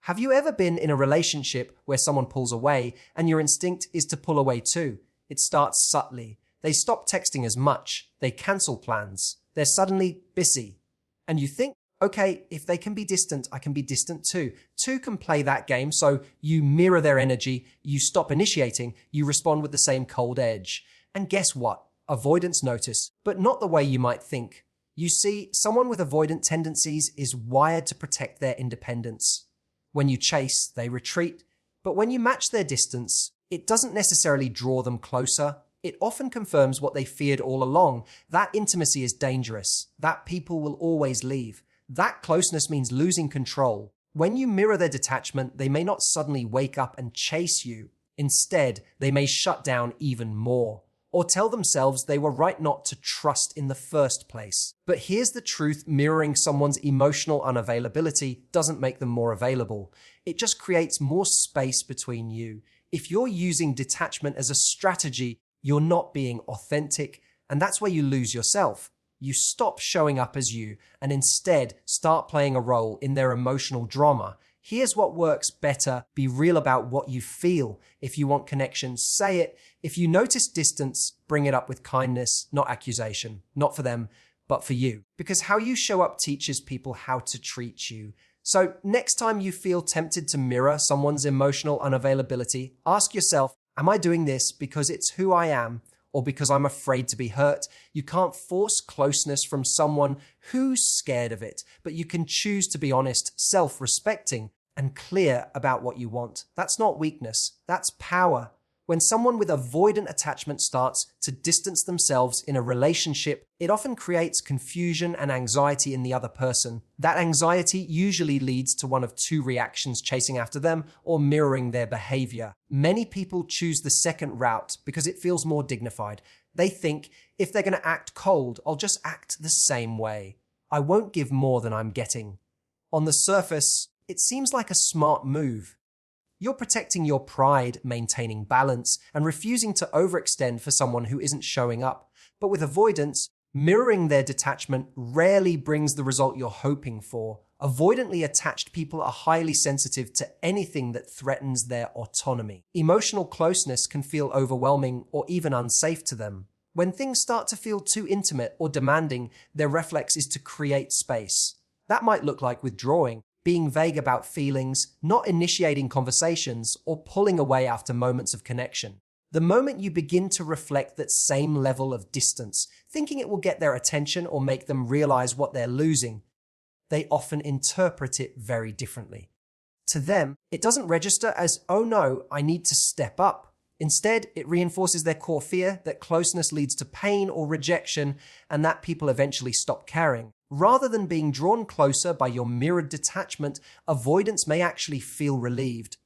Have you ever been in a relationship where someone pulls away and your instinct is to pull away too? It starts subtly. They stop texting as much. They cancel plans. They're suddenly busy. And you think, okay, if they can be distant, I can be distant too. Two can play that game, so you mirror their energy, you stop initiating, you respond with the same cold edge. And guess what? Avoidants notice, but not the way you might think. You see, someone with avoidant tendencies is wired to protect their independence. When you chase, they retreat. But when you match their distance, it doesn't necessarily draw them closer. It often confirms what they feared all along. That intimacy is dangerous. That people will always leave. That closeness means losing control. When you mirror their detachment, they may not suddenly wake up and chase you. Instead, they may shut down even more, or tell themselves they were right not to trust in the first place. But here's the truth: mirroring someone's emotional unavailability doesn't make them more available. It just creates more space between you. If you're using detachment as a strategy, you're not being authentic, and that's where you lose yourself. You stop showing up as you and instead start playing a role in their emotional drama. Here's what works better. Be real about what you feel. If you want connection, say it. If you notice distance, bring it up with kindness, not accusation. Not for them, but for you. Because how you show up teaches people how to treat you. So next time you feel tempted to mirror someone's emotional unavailability, ask yourself, am I doing this because it's who I am, or because I'm afraid to be hurt? You can't force closeness from someone who's scared of it, but you can choose to be honest, self-respecting, and clear about what you want. That's not weakness, that's power. When someone with avoidant attachment starts to distance themselves in a relationship, it often creates confusion and anxiety in the other person. That anxiety usually leads to one of two reactions: chasing after them or mirroring their behavior. Many people choose the second route because it feels more dignified. They think, if they're going to act cold, I'll just act the same way. I won't give more than I'm getting. On the surface, it seems like a smart move. You're protecting your pride, maintaining balance, and refusing to overextend for someone who isn't showing up. But with avoidance, mirroring their detachment rarely brings the result you're hoping for. Avoidantly attached people are highly sensitive to anything that threatens their autonomy. Emotional closeness can feel overwhelming or even unsafe to them. When things start to feel too intimate or demanding, their reflex is to create space. That might look like withdrawing, being vague about feelings, not initiating conversations, or pulling away after moments of connection. The moment you begin to reflect that same level of distance, thinking it will get their attention or make them realize what they're losing, they often interpret it very differently. To them, it doesn't register as, oh no, I need to step up. Instead, it reinforces their core fear that closeness leads to pain or rejection, and that people eventually stop caring. Rather than being drawn closer by your mirrored detachment, avoidants may actually feel relieved.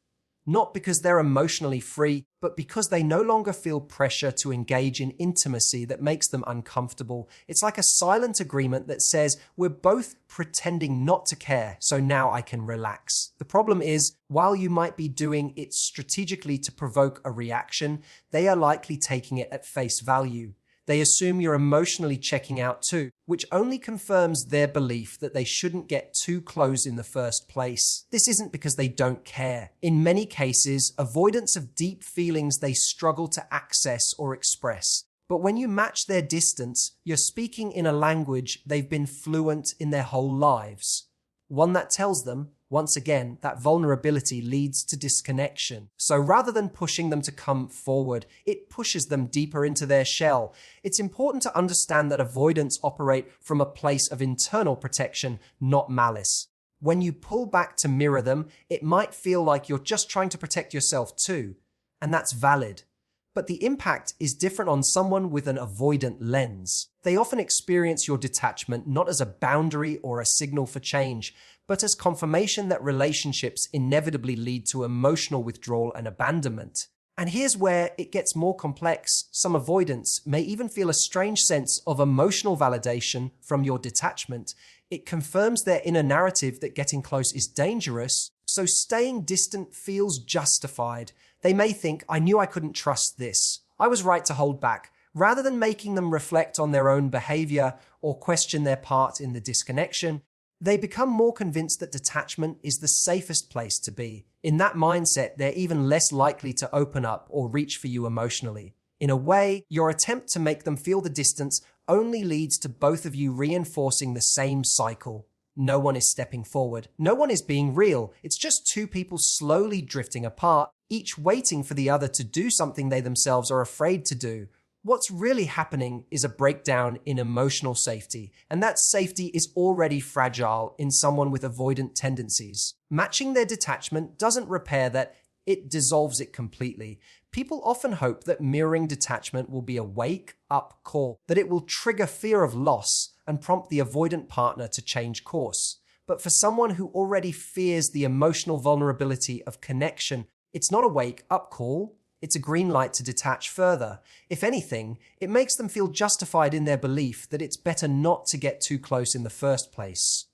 Not because they're emotionally free, but because they no longer feel pressure to engage in intimacy that makes them uncomfortable. It's like a silent agreement that says, we're both pretending not to care, so now I can relax. The problem is, while you might be doing it strategically to provoke a reaction, they are likely taking it at face value. They assume you're emotionally checking out too, which only confirms their belief that they shouldn't get too close in the first place. This isn't because they don't care. In many cases, avoidance of deep feelings they struggle to access or express. But when you match their distance, you're speaking in a language they've been fluent in their whole lives. One that tells them, once again, that vulnerability leads to disconnection. So rather than pushing them to come forward, it pushes them deeper into their shell. It's important to understand that avoidants operate from a place of internal protection, not malice. When you pull back to mirror them, it might feel like you're just trying to protect yourself too, and that's valid. But the impact is different on someone with an avoidant lens. They often experience your detachment not as a boundary or a signal for change, but as confirmation that relationships inevitably lead to emotional withdrawal and abandonment. And here's where it gets more complex. Some avoidants may even feel a strange sense of emotional validation from your detachment. It confirms their inner narrative that getting close is dangerous, so staying distant feels justified. They may think, I knew I couldn't trust this. I was right to hold back. Rather than making them reflect on their own behavior or question their part in the disconnection, They become more convinced that detachment is the safest place to be. In that mindset, they're even less likely to open up or reach for you emotionally. In a way, your attempt to make them feel the distance only leads to both of you reinforcing the same cycle. No one is stepping forward. No one is being real. It's just two people slowly drifting apart, each waiting for the other to do something they themselves are afraid to do. What's really happening is a breakdown in emotional safety, and that safety is already fragile in someone with avoidant tendencies. Matching their detachment doesn't repair that, it dissolves it completely. People often hope that mirroring detachment will be a wake-up call, that it will trigger fear of loss and prompt the avoidant partner to change course. But for someone who already fears the emotional vulnerability of connection, it's not a wake-up call. It's a green light to detach further. If anything, it makes them feel justified in their belief that it's better not to get too close in the first place.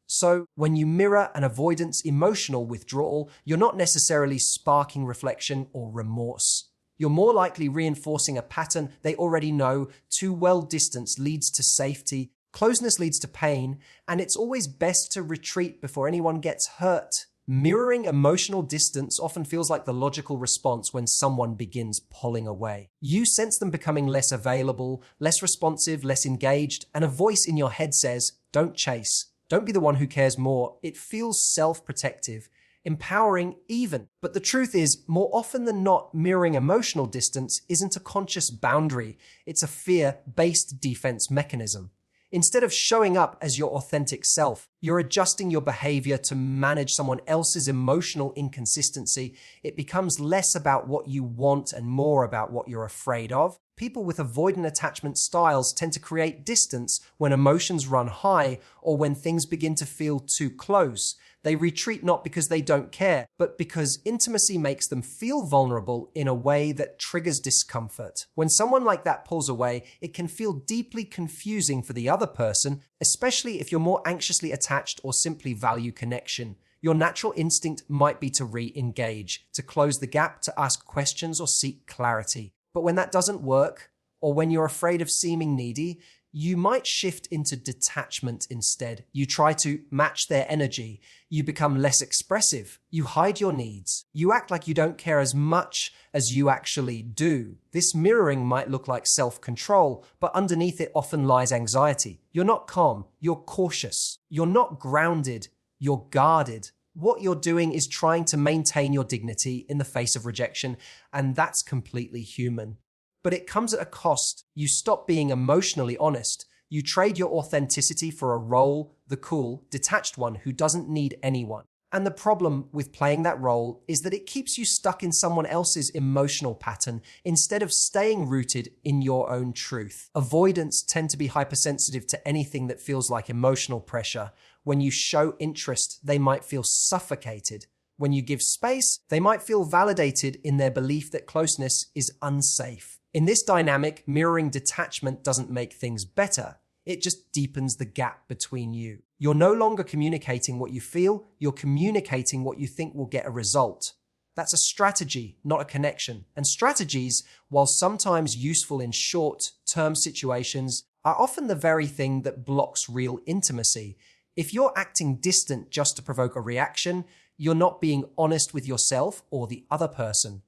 So, when you mirror an avoidance emotional withdrawal, you're not necessarily sparking reflection or remorse. You're more likely reinforcing a pattern they already know. Too well distance leads to safety, closeness leads to pain, and it's always best to retreat before anyone gets hurt. Mirroring emotional distance often feels like the logical response when someone begins pulling away. You sense them becoming less available, less responsive, less engaged, and a voice in your head says, "Don't chase. Don't be the one who cares more." It feels self-protective, empowering even. But the truth is, more often than not, mirroring emotional distance isn't a conscious boundary. It's a fear-based defense mechanism. Instead of showing up as your authentic self, you're adjusting your behavior to manage someone else's emotional inconsistency. It becomes less about what you want and more about what you're afraid of. People with avoidant attachment styles tend to create distance when emotions run high or when things begin to feel too close. They retreat not because they don't care, but because intimacy makes them feel vulnerable in a way that triggers discomfort. When someone like that pulls away, it can feel deeply confusing for the other person, especially if you're more anxiously attached or simply value connection. Your natural instinct might be to re-engage, to close the gap, to ask questions or seek clarity. But when that doesn't work, or when you're afraid of seeming needy, you might shift into detachment instead. You try to match their energy. You become less expressive. You hide your needs. You act like you don't care as much as you actually do. This mirroring might look like self-control, but underneath it often lies anxiety. You're not calm. You're cautious. You're not grounded. You're guarded. What you're doing is trying to maintain your dignity in the face of rejection, and that's completely human. But it comes at a cost. You stop being emotionally honest. You trade your authenticity for a role, the cool, detached one who doesn't need anyone. And the problem with playing that role is that it keeps you stuck in someone else's emotional pattern instead of staying rooted in your own truth. Avoidants tend to be hypersensitive to anything that feels like emotional pressure. When you show interest, they might feel suffocated. When you give space, they might feel validated in their belief that closeness is unsafe. In this dynamic, mirroring detachment doesn't make things better. It just deepens the gap between you. You're no longer communicating what you feel, you're communicating what you think will get a result. That's a strategy, not a connection. And strategies, while sometimes useful in short-term situations, are often the very thing that blocks real intimacy. If you're acting distant just to provoke a reaction, you're not being honest with yourself or the other person.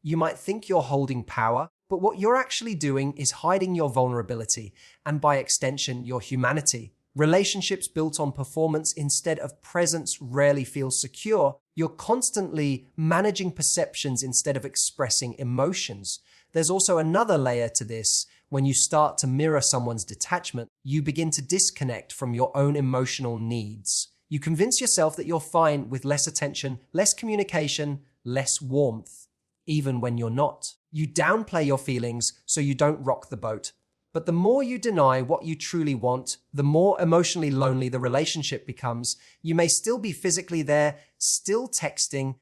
You might think you're holding power, but what you're actually doing is hiding your vulnerability and, by extension, your humanity. Relationships built on performance instead of presence rarely feel secure. You're constantly managing perceptions instead of expressing emotions. There's also another layer to this. When you start to mirror someone's detachment, you begin to disconnect from your own emotional needs. You convince yourself that you're fine with less attention, less communication, less warmth, even when you're not. You downplay your feelings so you don't rock the boat. But the more you deny what you truly want, the more emotionally lonely the relationship becomes. You may still be physically there, still texting,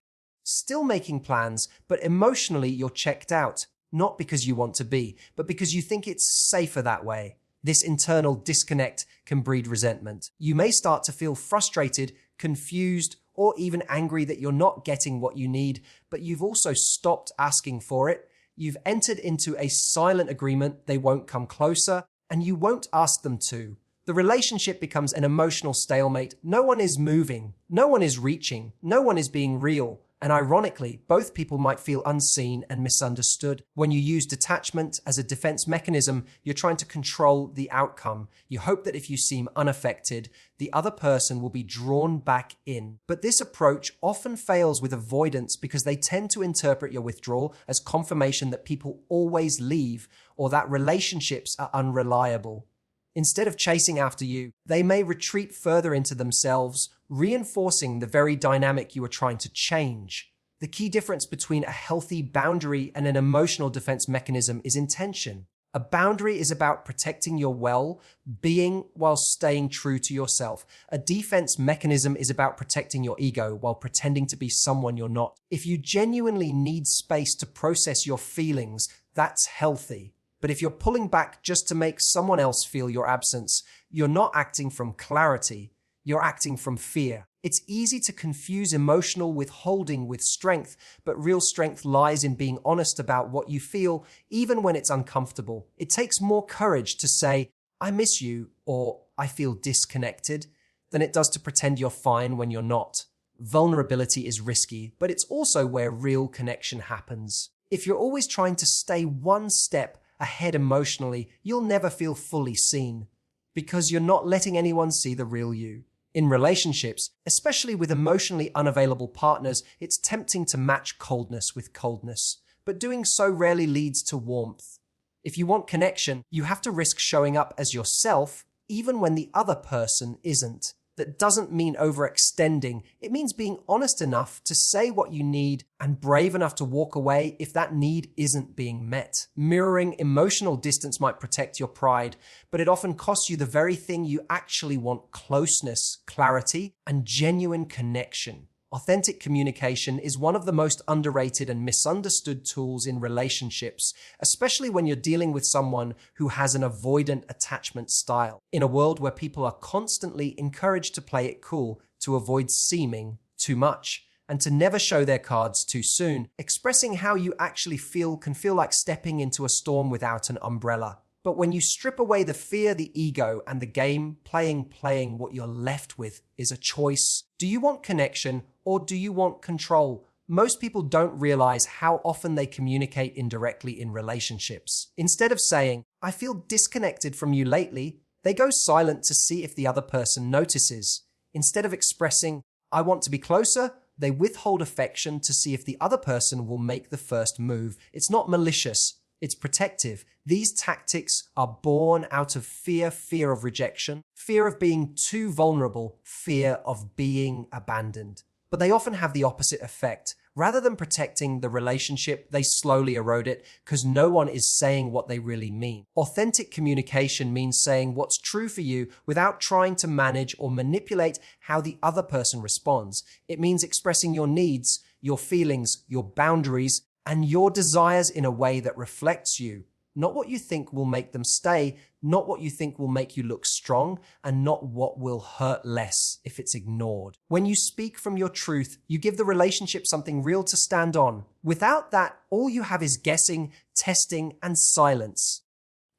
still making plans, but emotionally you're checked out. Not because you want to be, but because you think it's safer that way. This internal disconnect can breed resentment. You may start to feel frustrated, confused, or even angry that you're not getting what you need, but you've also stopped asking for it. You've entered into a silent agreement they won't come closer, and you won't ask them to. The relationship becomes an emotional stalemate. No one is moving, no one is reaching, no one is being real. And ironically, both people might feel unseen and misunderstood. When you use detachment as a defense mechanism, you're trying to control the outcome. You hope that if you seem unaffected, the other person will be drawn back in. But this approach often fails with avoidance because they tend to interpret your withdrawal as confirmation that people always leave or that relationships are unreliable. Instead of chasing after you, they may retreat further into themselves, reinforcing the very dynamic you are trying to change. The key difference between a healthy boundary and an emotional defense mechanism is intention. A boundary is about protecting your well-being while staying true to yourself. A defense mechanism is about protecting your ego while pretending to be someone you're not. If you genuinely need space to process your feelings, that's healthy. But if you're pulling back just to make someone else feel your absence, you're not acting from clarity, you're acting from fear. It's easy to confuse emotional withholding with strength, but real strength lies in being honest about what you feel, even when it's uncomfortable. It takes more courage to say, I miss you, or I feel disconnected, than it does to pretend you're fine when you're not. Vulnerability is risky, but it's also where real connection happens. If you're always trying to stay one step ahead emotionally, you'll never feel fully seen because you're not letting anyone see the real you. In relationships, especially with emotionally unavailable partners, it's tempting to match coldness with coldness, but doing so rarely leads to warmth. If you want connection, you have to risk showing up as yourself, even when the other person isn't. That doesn't mean overextending. It means being honest enough to say what you need and brave enough to walk away if that need isn't being met. Mirroring emotional distance might protect your pride, but it often costs you the very thing you actually want: closeness, clarity, and genuine connection. Authentic communication is one of the most underrated and misunderstood tools in relationships, especially when you're dealing with someone who has an avoidant attachment style. In a world where people are constantly encouraged to play it cool, to avoid seeming too much, and to never show their cards too soon, expressing how you actually feel can feel like stepping into a storm without an umbrella. But when you strip away the fear, the ego, and the game, playing, what you're left with is a choice. Do you want connection or do you want control? Most people don't realize how often they communicate indirectly in relationships. Instead of saying, I feel disconnected from you lately, they go silent to see if the other person notices. Instead of expressing, I want to be closer, they withhold affection to see if the other person will make the first move. It's not malicious. It's protective. These tactics are born out of fear of rejection, fear of being too vulnerable, fear of being abandoned. But they often have the opposite effect. Rather than protecting the relationship, they slowly erode it because no one is saying what they really mean. Authentic communication means saying what's true for you without trying to manage or manipulate how the other person responds. It means expressing your needs, your feelings, your boundaries, and your desires in a way that reflects you. Not what you think will make them stay, not what you think will make you look strong, and not what will hurt less if it's ignored. When you speak from your truth, you give the relationship something real to stand on. Without that, all you have is guessing, testing, and silence,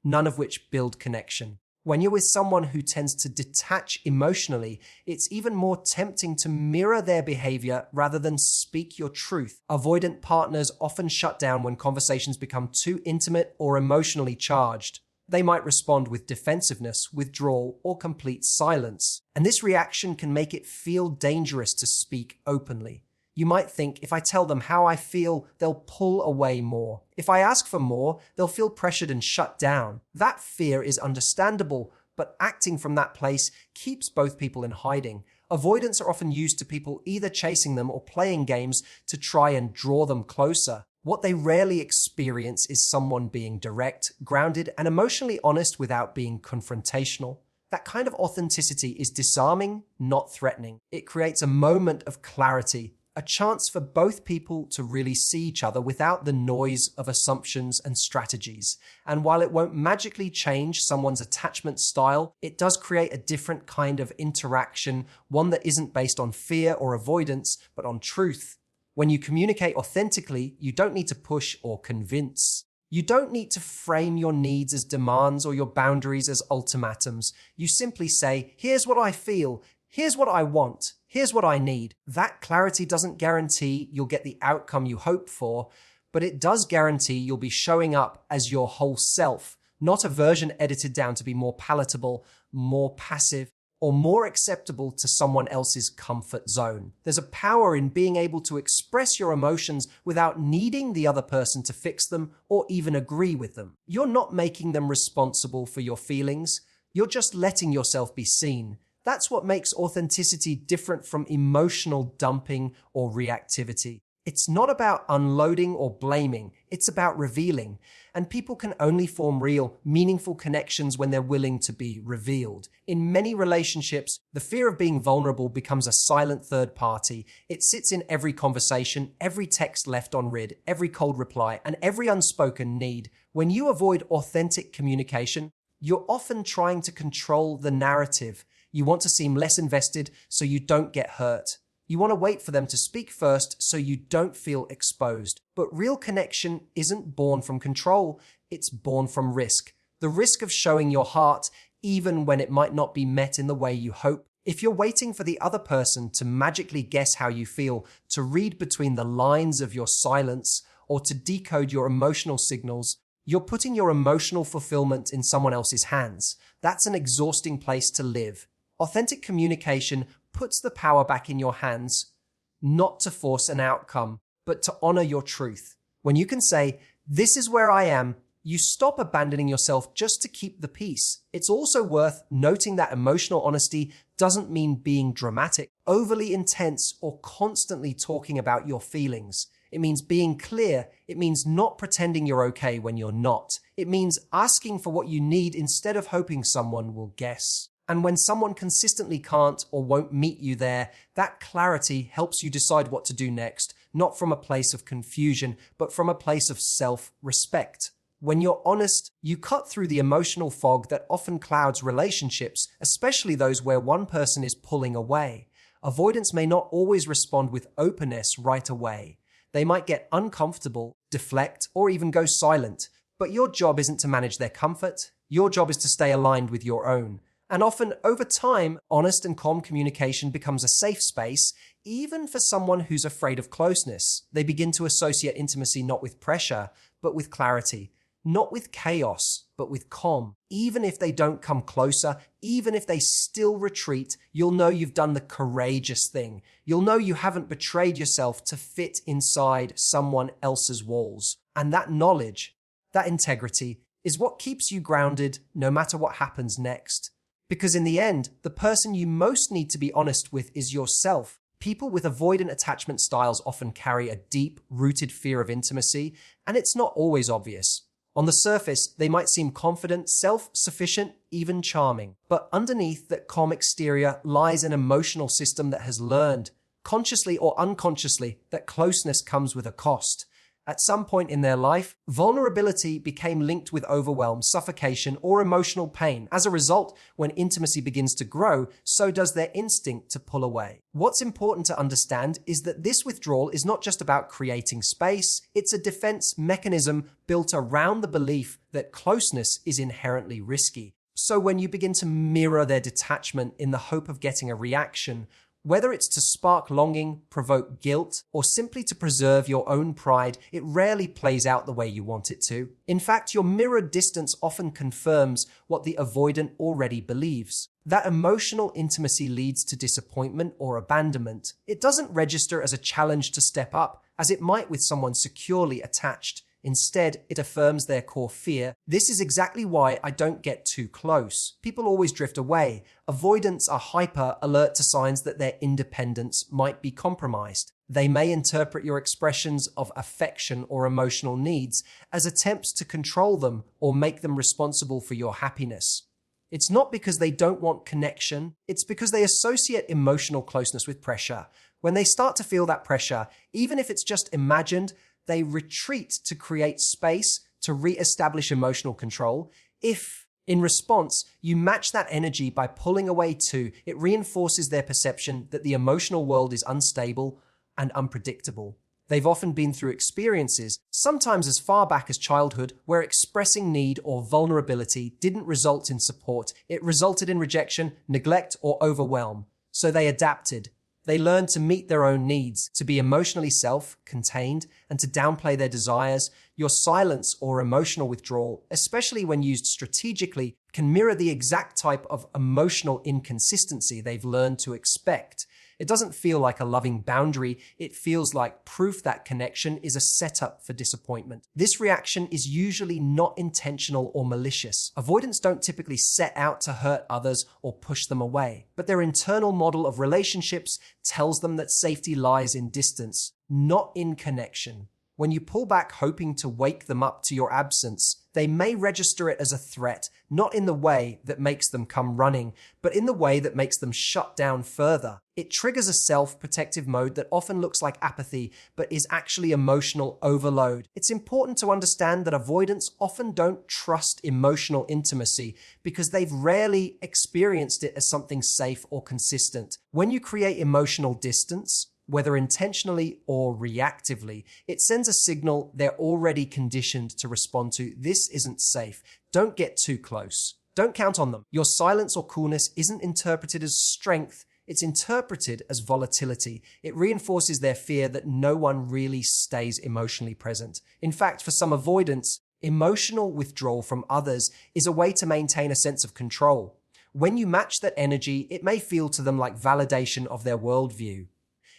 none of which build connection. When you're with someone who tends to detach emotionally, it's even more tempting to mirror their behavior rather than speak your truth. Avoidant partners often shut down when conversations become too intimate or emotionally charged. They might respond with defensiveness, withdrawal, or complete silence. And this reaction can make it feel dangerous to speak openly. You might think, if I tell them how I feel, they'll pull away more. If I ask for more, they'll feel pressured and shut down. That fear is understandable, but acting from that place keeps both people in hiding. Avoidants are often used to people either chasing them or playing games to try and draw them closer. What they rarely experience is someone being direct, grounded, and emotionally honest without being confrontational. That kind of authenticity is disarming, not threatening. It creates a moment of clarity, a chance for both people to really see each other without the noise of assumptions and strategies. And while it won't magically change someone's attachment style, it does create a different kind of interaction, one that isn't based on fear or avoidance, but on truth. When you communicate authentically, you don't need to push or convince. You don't need to frame your needs as demands or your boundaries as ultimatums. You simply say, here's what I feel, here's what I want, here's what I need. That clarity doesn't guarantee you'll get the outcome you hope for, but it does guarantee you'll be showing up as your whole self, not a version edited down to be more palatable, more passive, or more acceptable to someone else's comfort zone. There's a power in being able to express your emotions without needing the other person to fix them or even agree with them. You're not making them responsible for your feelings. You're just letting yourself be seen. That's what makes authenticity different from emotional dumping or reactivity. It's not about unloading or blaming, it's about revealing. And people can only form real, meaningful connections when they're willing to be revealed. In many relationships, the fear of being vulnerable becomes a silent third party. It sits in every conversation, every text left unread, every cold reply, and every unspoken need. When you avoid authentic communication, you're often trying to control the narrative. You want to seem less invested so you don't get hurt. You want to wait for them to speak first so you don't feel exposed. But real connection isn't born from control, it's born from risk. The risk of showing your heart even when it might not be met in the way you hope. If you're waiting for the other person to magically guess how you feel, to read between the lines of your silence, or to decode your emotional signals, you're putting your emotional fulfillment in someone else's hands. That's an exhausting place to live. Authentic communication puts the power back in your hands, not to force an outcome, but to honor your truth. When you can say, this is where I am, you stop abandoning yourself just to keep the peace. It's also worth noting that emotional honesty doesn't mean being dramatic, overly intense, or constantly talking about your feelings. It means being clear. It means not pretending you're okay when you're not. It means asking for what you need instead of hoping someone will guess. And when someone consistently can't or won't meet you there, that clarity helps you decide what to do next, not from a place of confusion, but from a place of self-respect. When you're honest, you cut through the emotional fog that often clouds relationships, especially those where one person is pulling away. Avoidants may not always respond with openness right away. They might get uncomfortable, deflect, or even go silent. But your job isn't to manage their comfort. Your job is to stay aligned with your own. And often, over time, honest and calm communication becomes a safe space, even for someone who's afraid of closeness. They begin to associate intimacy not with pressure, but with clarity. Not with chaos, but with calm. Even if they don't come closer, even if they still retreat, you'll know you've done the courageous thing. You'll know you haven't betrayed yourself to fit inside someone else's walls. And that knowledge, that integrity, is what keeps you grounded no matter what happens next. Because in the end, the person you most need to be honest with is yourself. People with avoidant attachment styles often carry a deep-rooted fear of intimacy, and it's not always obvious. On the surface, they might seem confident, self-sufficient, even charming. But underneath that calm exterior lies an emotional system that has learned, consciously or unconsciously, that closeness comes with a cost. At some point in their life, vulnerability became linked with overwhelm, suffocation, or emotional pain. As a result, when intimacy begins to grow, so does their instinct to pull away. What's important to understand is that this withdrawal is not just about creating space, it's a defense mechanism built around the belief that closeness is inherently risky. So when you begin to mirror their detachment in the hope of getting a reaction, whether it's to spark longing, provoke guilt, or simply to preserve your own pride, it rarely plays out the way you want it to. In fact, your mirrored distance often confirms what the avoidant already believes. That emotional intimacy leads to disappointment or abandonment. It doesn't register as a challenge to step up, as it might with someone securely attached. Instead, it affirms their core fear. This is exactly why I don't get too close. People always drift away. Avoidants are hyper alert to signs that their independence might be compromised. They may interpret your expressions of affection or emotional needs as attempts to control them or make them responsible for your happiness. It's not because they don't want connection, it's because they associate emotional closeness with pressure. When they start to feel that pressure, even if it's just imagined, they retreat to create space to re-establish emotional control. If, in response, you match that energy by pulling away too, it reinforces their perception that the emotional world is unstable and unpredictable. They've often been through experiences, sometimes as far back as childhood, where expressing need or vulnerability didn't result in support. It resulted in rejection, neglect, or overwhelm. So they adapted. They learned to meet their own needs, to be emotionally self-contained, and to downplay their desires. Your silence or emotional withdrawal, especially when used strategically, can mirror the exact type of emotional inconsistency they've learned to expect. It doesn't feel like a loving boundary, it feels like proof that connection is a setup for disappointment. This reaction is usually not intentional or malicious. Avoidants don't typically set out to hurt others or push them away, but their internal model of relationships tells them that safety lies in distance, not in connection. When you pull back hoping to wake them up to your absence, they may register it as a threat, not in the way that makes them come running, but in the way that makes them shut down further. It triggers a self-protective mode that often looks like apathy, but is actually emotional overload. It's important to understand that avoidants often don't trust emotional intimacy because they've rarely experienced it as something safe or consistent. When you create emotional distance, whether intentionally or reactively, it sends a signal they're already conditioned to respond to. This isn't safe. Don't get too close. Don't count on them. Your silence or coolness isn't interpreted as strength. It's interpreted as volatility. It reinforces their fear that no one really stays emotionally present. In fact, for some avoidants, emotional withdrawal from others is a way to maintain a sense of control. When you match that energy, it may feel to them like validation of their worldview.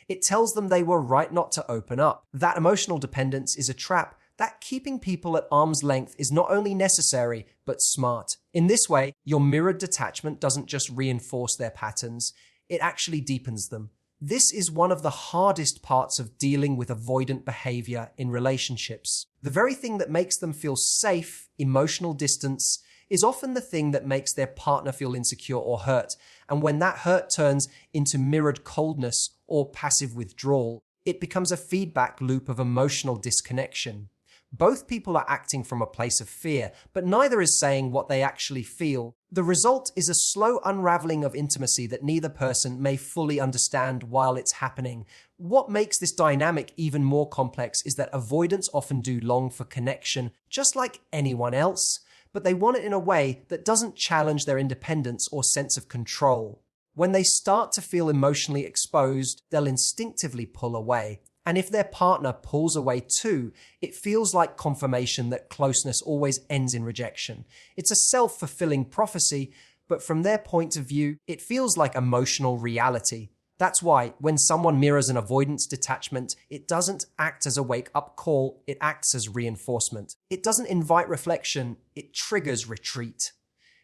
It tells them they were right not to open up. That emotional dependence is a trap. That keeping people at arm's length is not only necessary, but smart. In this way, your mirrored detachment doesn't just reinforce their patterns, it actually deepens them. This is one of the hardest parts of dealing with avoidant behavior in relationships. The very thing that makes them feel safe, emotional distance, is often the thing that makes their partner feel insecure or hurt. And when that hurt turns into mirrored coldness or passive withdrawal, it becomes a feedback loop of emotional disconnection. Both people are acting from a place of fear, but neither is saying what they actually feel. The result is a slow unraveling of intimacy that neither person may fully understand while it's happening. What makes this dynamic even more complex is that avoidants often do long for connection, just like anyone else, but they want it in a way that doesn't challenge their independence or sense of control. When they start to feel emotionally exposed, they'll instinctively pull away. And if their partner pulls away too, it feels like confirmation that closeness always ends in rejection. It's a self-fulfilling prophecy, but from their point of view, it feels like emotional reality. That's why when someone mirrors an avoidance detachment, it doesn't act as a wake-up call, it acts as reinforcement. It doesn't invite reflection, it triggers retreat.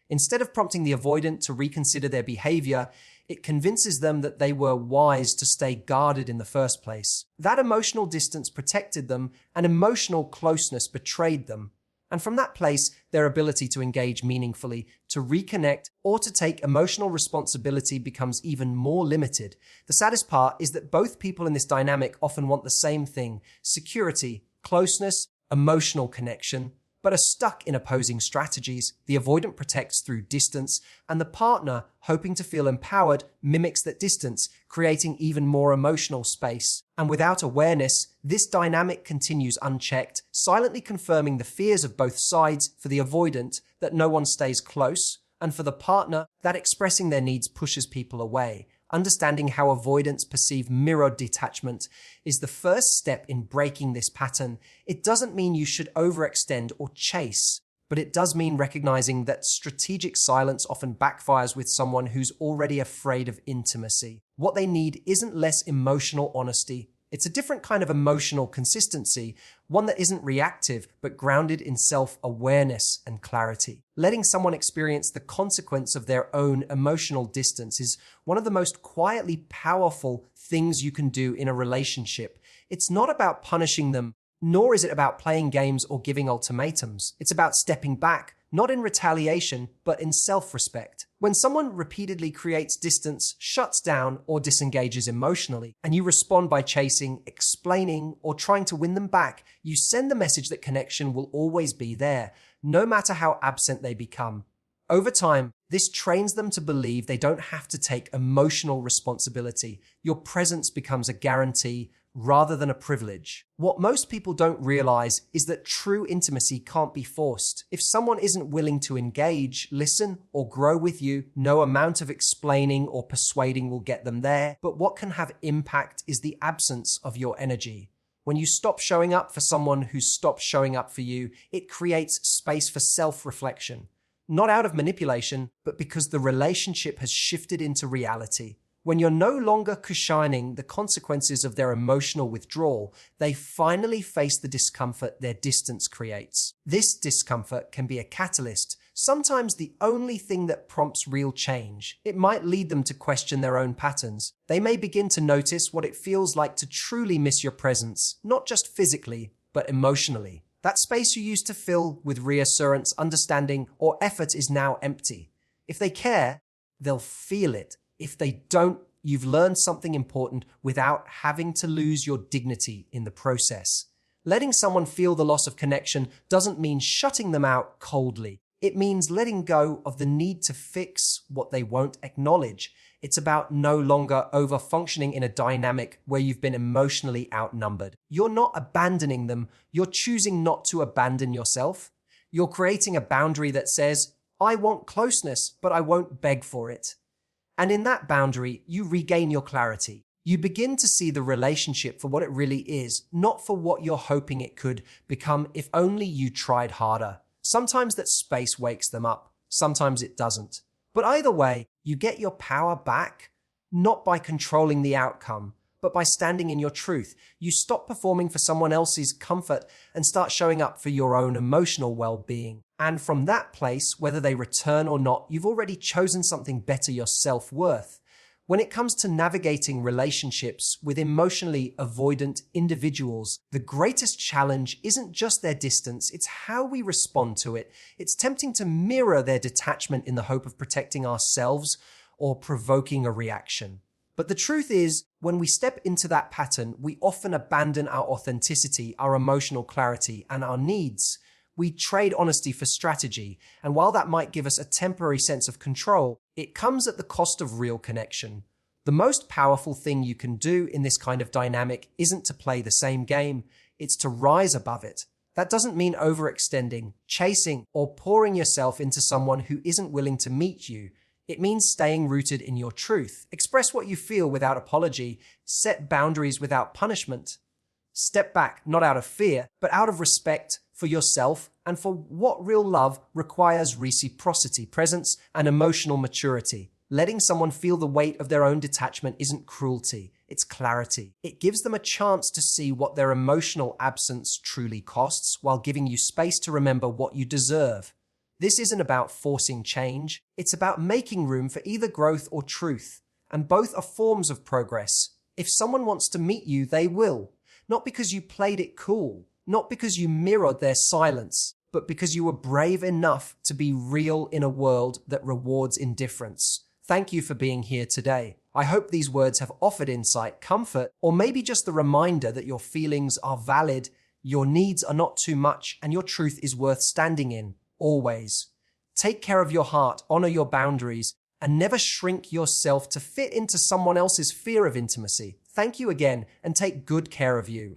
Instead of prompting the avoidant to reconsider their behavior, it convinces them that they were wise to stay guarded in the first place. That emotional distance protected them, and emotional closeness betrayed them. And from that place, their ability to engage meaningfully, to reconnect, or to take emotional responsibility becomes even more limited. The saddest part is that both people in this dynamic often want the same thing: security, closeness, emotional connection, but are stuck in opposing strategies. The avoidant protects through distance, and the partner, hoping to feel empowered, mimics that distance, creating even more emotional space. And without awareness, this dynamic continues unchecked, silently confirming the fears of both sides. For the avoidant, that no one stays close, and for the partner, that expressing their needs pushes people away. Understanding how avoidants perceive mirrored detachment is the first step in breaking this pattern. It doesn't mean you should overextend or chase, but it does mean recognizing that strategic silence often backfires with someone who's already afraid of intimacy. What they need isn't less emotional honesty. It's a different kind of emotional consistency, one that isn't reactive, but grounded in self-awareness and clarity. Letting someone experience the consequence of their own emotional distance is one of the most quietly powerful things you can do in a relationship. It's not about punishing them, nor is it about playing games or giving ultimatums. It's about stepping back, not in retaliation, but in self-respect. When someone repeatedly creates distance, shuts down, or disengages emotionally, and you respond by chasing, explaining, or trying to win them back, you send the message that connection will always be there, no matter how absent they become. Over time, this trains them to believe they don't have to take emotional responsibility. Your presence becomes a guarantee rather than a privilege. What most people don't realize is that true intimacy can't be forced. If someone isn't willing to engage, listen, or grow with you, no amount of explaining or persuading will get them there. But what can have impact is the absence of your energy. When you stop showing up for someone who stops showing up for you, it creates space for self-reflection. Not out of manipulation, but because the relationship has shifted into reality. When you're no longer cushioning the consequences of their emotional withdrawal, they finally face the discomfort their distance creates. This discomfort can be a catalyst, sometimes the only thing that prompts real change. It might lead them to question their own patterns. They may begin to notice what it feels like to truly miss your presence, not just physically, but emotionally. That space you used to fill with reassurance, understanding, or effort is now empty. If they care, they'll feel it. If they don't, you've learned something important without having to lose your dignity in the process. Letting someone feel the loss of connection doesn't mean shutting them out coldly. It means letting go of the need to fix what they won't acknowledge. It's about no longer over-functioning in a dynamic where you've been emotionally outnumbered. You're not abandoning them. You're choosing not to abandon yourself. You're creating a boundary that says, I want closeness, but I won't beg for it. And in that boundary, you regain your clarity. You begin to see the relationship for what it really is, not for what you're hoping it could become if only you tried harder. Sometimes that space wakes them up. Sometimes it doesn't. But either way, you get your power back, not by controlling the outcome, but by standing in your truth. You stop performing for someone else's comfort and start showing up for your own emotional well-being. And from that place, whether they return or not, you've already chosen something better, your self-worth. When it comes to navigating relationships with emotionally avoidant individuals, the greatest challenge isn't just their distance, it's how we respond to it. It's tempting to mirror their detachment in the hope of protecting ourselves or provoking a reaction. But the truth is, when we step into that pattern, we often abandon our authenticity, our emotional clarity, and our needs. We trade honesty for strategy, and while that might give us a temporary sense of control, it comes at the cost of real connection. The most powerful thing you can do in this kind of dynamic isn't to play the same game, it's to rise above it. That doesn't mean overextending, chasing, or pouring yourself into someone who isn't willing to meet you. It means staying rooted in your truth. Express what you feel without apology, set boundaries without punishment. Step back, not out of fear, but out of respect for yourself and for what real love requires: reciprocity, presence, and emotional maturity. Letting someone feel the weight of their own detachment isn't cruelty, it's clarity. It gives them a chance to see what their emotional absence truly costs while giving you space to remember what you deserve. This isn't about forcing change, it's about making room for either growth or truth, and both are forms of progress. If someone wants to meet you, they will. Not because you played it cool, not because you mirrored their silence, but because you were brave enough to be real in a world that rewards indifference. Thank you for being here today. I hope these words have offered insight, comfort, or maybe just the reminder that your feelings are valid, your needs are not too much, and your truth is worth standing in, always. Take care of your heart, honor your boundaries, and never shrink yourself to fit into someone else's fear of intimacy. Thank you again, and take good care of you.